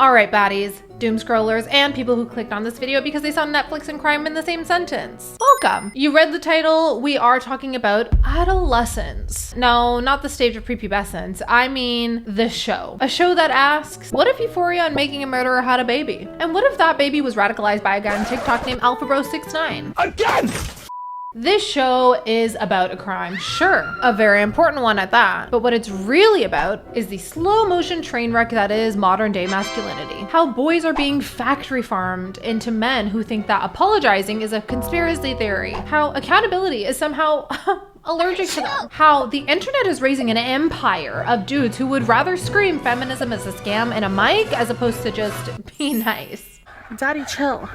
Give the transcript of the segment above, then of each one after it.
All right, baddies, doom scrollers, and people who clicked on this video because they saw Netflix and crime in the same sentence. Welcome. You read the title. We are talking about Adolescence. No, not the stage of prepubescence. I mean the show. A show that asks, what if Euphoria and Making a Murderer had a baby? And what if that baby was radicalized by a guy on TikTok named AlphaBro69? Again! This show is about a crime, sure, a very important one at that, but what it's really about is the slow motion train wreck that is modern day masculinity. How boys are being factory farmed into men who think that apologizing is a conspiracy theory. How accountability is somehow allergic to them. How the internet is raising an empire of dudes who would rather scream feminism is a scam in a mic as opposed to just be nice. Daddy, chill.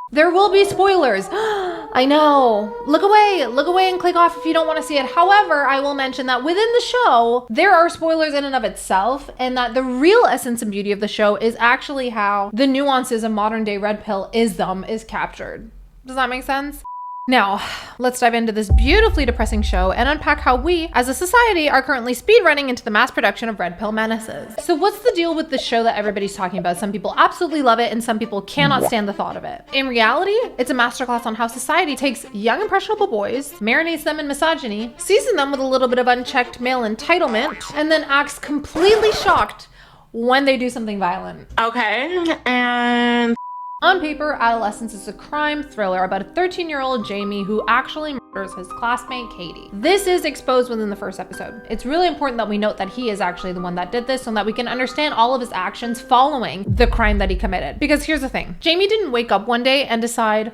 There will be spoilers. I know. Look away and click off if you don't want to see it. However, I will mention that within the show, there are spoilers in and of itself, and that the real essence and beauty of the show is actually how the nuances of modern day red pill-ism is captured. Does that make sense? Now, let's dive into this beautifully depressing show and unpack how we, as a society, are currently speedrunning into the mass production of red pill menaces. So what's the deal with the show that everybody's talking about? Some people absolutely love it and some people cannot stand the thought of it. In reality, it's a masterclass on how society takes young impressionable boys, marinates them in misogyny, seasons them with a little bit of unchecked male entitlement, and then acts completely shocked when they do something violent. Okay, and... On paper, Adolescence is a crime thriller about a 13-year-old Jamie who actually murders his classmate Katie. This is exposed within the first episode. It's really important that we note that he is actually the one that did this so that we can understand all of his actions following the crime that he committed. Because here's the thing, Jamie didn't wake up one day and decide,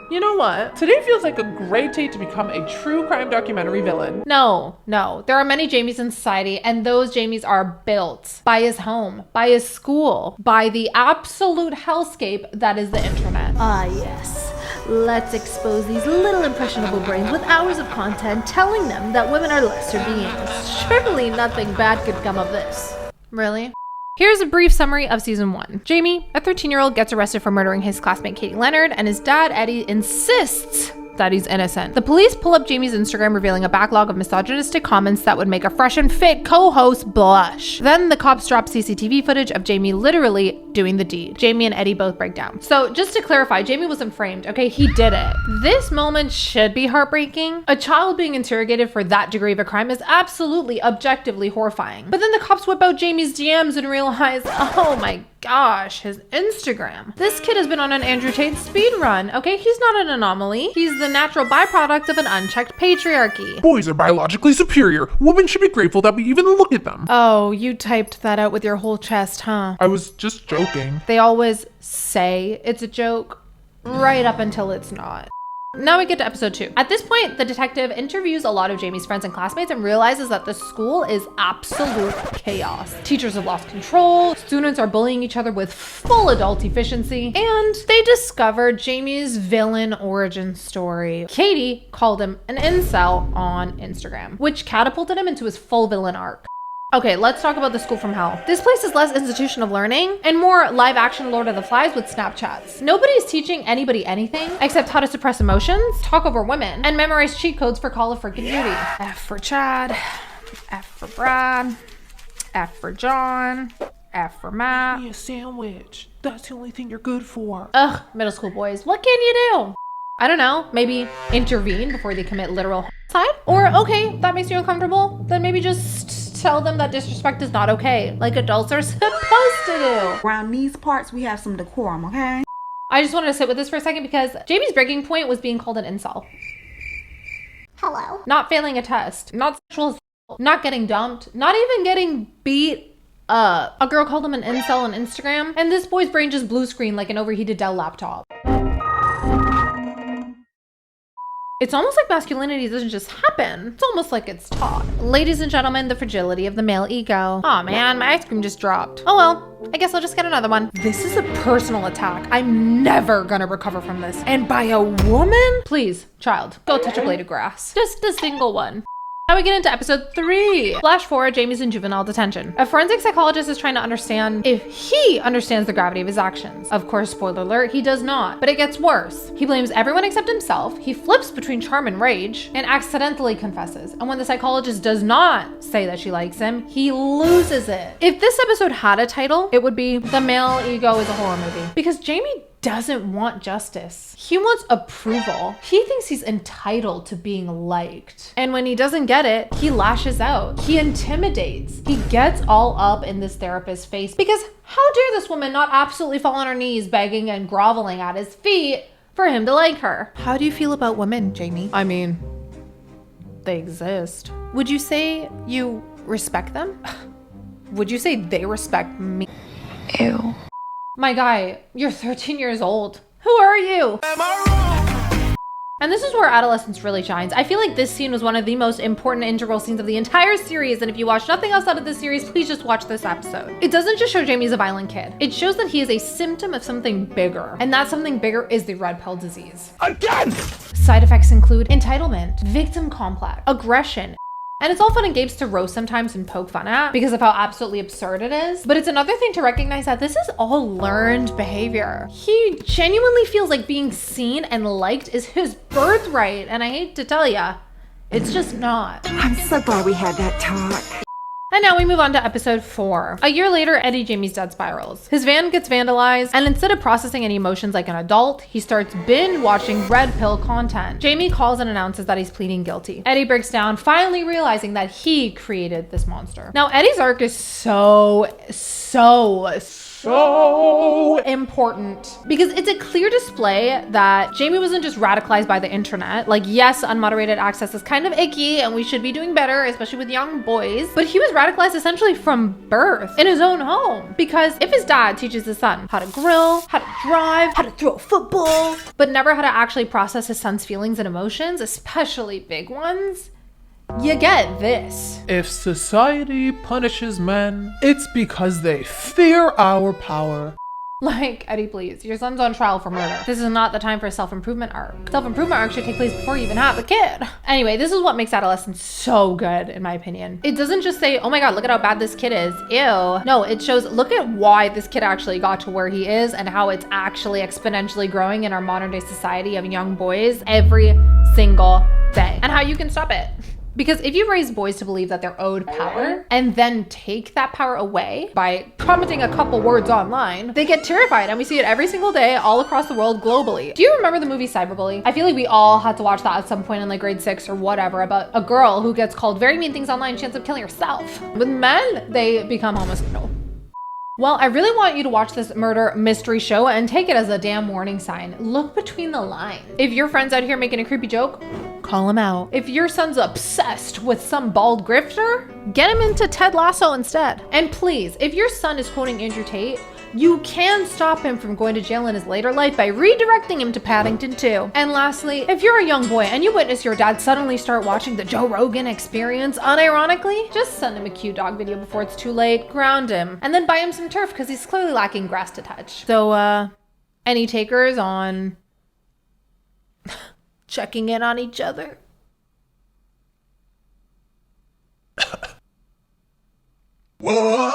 you know what? Today feels like a great day to become a true crime documentary villain. No. There are many Jamies in society, and those Jamies are built by his home, by his school, by the absolute hellscape that is the internet. Ah, yes. Let's expose these little impressionable brains with hours of content telling them that women are lesser beings. Surely nothing bad could come of this. Really? Here's a brief summary of season 1. Jamie, a 13-year-old, gets arrested for murdering his classmate Katie Leonard, and his dad, Eddie, insists that he's innocent. The police pull up Jamie's Instagram, revealing a backlog of misogynistic comments that would make a fresh and fit co-host blush. Then the cops drop CCTV footage of Jamie literally doing the deed. Jamie and Eddie both break down. So just to clarify, Jamie wasn't framed, okay? He did it. This moment should be heartbreaking. A child being interrogated for that degree of a crime is absolutely objectively horrifying. But then the cops whip out Jamie's DMs and realize, oh my gosh, his Instagram. This kid has been on an Andrew Tate speed run, okay? He's not an anomaly. He's the natural byproduct of an unchecked patriarchy. Boys are biologically superior. Women should be grateful that we even look at them. Oh, you typed that out with your whole chest, huh? I was just joking. They always say it's a joke right up until it's not. Now we get to episode 2. At this point, the detective interviews a lot of Jamie's friends and classmates and realizes that the school is absolute chaos. Teachers have lost control, students are bullying each other with full adult efficiency, and they discover Jamie's villain origin story. Katie called him an incel on Instagram, which catapulted him into his full villain arc. Okay, let's talk about the school from hell. This place is less institution of learning and more live action Lord of the Flies with Snapchats. Nobody's teaching anybody anything except how to suppress emotions, talk over women, and memorize cheat codes for Call of Freaking Duty. F for Chad, F for Brad, F for John, F for Matt. Give me a sandwich. That's the only thing you're good for. Ugh, middle school boys, what can you do? I don't know, maybe intervene before they commit literal homicide? Or, okay, that makes you uncomfortable, then maybe just tell them that disrespect is not okay, like adults are supposed to do. Around these parts, we have some decorum, okay? I just wanted to sit with this for a second because Jamie's breaking point was being called an incel. Hello. Not failing a test, not sexual assault, not getting dumped, not even getting beat up. A girl called him an incel on Instagram, and this boy's brain just blue screen like an overheated Dell laptop. It's almost like masculinity doesn't just happen. It's almost like it's taught. Ladies and gentlemen, the fragility of the male ego. Aw man, my ice cream just dropped. Oh well, I guess I'll just get another one. This is a personal attack. I'm never gonna recover from this. And by a woman? Please, child, go touch a blade of grass. Just a single one. Now we get into episode 3. Flash forward, Jamie's in juvenile detention. A forensic psychologist is trying to understand if he understands the gravity of his actions. Of course, spoiler alert, he does not. But it gets worse. He blames everyone except himself. He flips between charm and rage and accidentally confesses. And when the psychologist does not say that she likes him, he loses it. If this episode had a title, it would be The Male Ego is a Horror Movie. Because Jamie doesn't want justice. He wants approval. He thinks he's entitled to being liked. And when he doesn't get it, he lashes out. He intimidates. He gets all up in this therapist's face because how dare this woman not absolutely fall on her knees begging and groveling at his feet for him to like her? How do you feel about women, Jamie? I mean, they exist. Would you say you respect them? Would you say they respect me? Ew. My guy, you're 13 years old. Who are you? And this is where Adolescence really shines. I feel like this scene was one of the most important integral scenes of the entire series, and if you watch nothing else out of this series, please just watch this episode. It doesn't just show Jamie's a violent kid. It shows that he is a symptom of something bigger, and that something bigger is the red pill disease. Again! Side effects include entitlement, victim complex, aggression. And it's all fun and games to roast sometimes and poke fun at because of how absolutely absurd it is. But it's another thing to recognize that this is all learned behavior. He genuinely feels like being seen and liked is his birthright. And I hate to tell ya, it's just not. I'm so glad we had that talk. And now we move on to episode 4. A year later, Eddie Jamie's dad spirals. His van gets vandalized, and instead of processing any emotions like an adult, he starts binge watching red pill content. Jamie calls and announces that he's pleading guilty. Eddie breaks down, finally realizing that he created this monster. Now, Eddie's arc is so important because it's a clear display that Jamie wasn't just radicalized by the internet. Like, yes, unmoderated access is kind of icky and we should be doing better, especially with young boys, but he was radicalized essentially from birth in his own home. Because if his dad teaches his son how to grill, how to drive, how to throw a football, but never how to actually process his son's feelings and emotions, especially big ones, you get this. If society punishes men, it's because they fear our power. Like, Eddie, please, your son's on trial for murder. This is not the time for a self-improvement arc. Self-improvement arc should take place before you even have the kid. Anyway, this is what makes Adolescence so good, in my opinion. It doesn't just say, oh my God, look at how bad this kid is. Ew. No, it shows, look at why this kid actually got to where he is and how it's actually exponentially growing in our modern day society of young boys every single day and how you can stop it. Because if you raise boys to believe that they're owed power and then take that power away by commenting a couple words online, they get terrified, and we see it every single day all across the world globally. Do you remember the movie Cyberbully? I feel like we all had to watch that at some point in like grade 6 or whatever, about a girl who gets called very mean things online, she ends up killing herself. With men, they become homicidal. Well, I really want you to watch this murder mystery show and take it as a damn warning sign. Look between the lines. If your friend's out here making a creepy joke, call him out. If your son's obsessed with some bald grifter, get him into Ted Lasso instead. And please, if your son is quoting Andrew Tate, you can stop him from going to jail in his later life by redirecting him to Paddington 2. And lastly, if you're a young boy and you witness your dad suddenly start watching the Joe Rogan Experience unironically, just send him a cute dog video before it's too late, ground him, and then buy him some turf because he's clearly lacking grass to touch. So, any takers on checking in on each other? Whoa.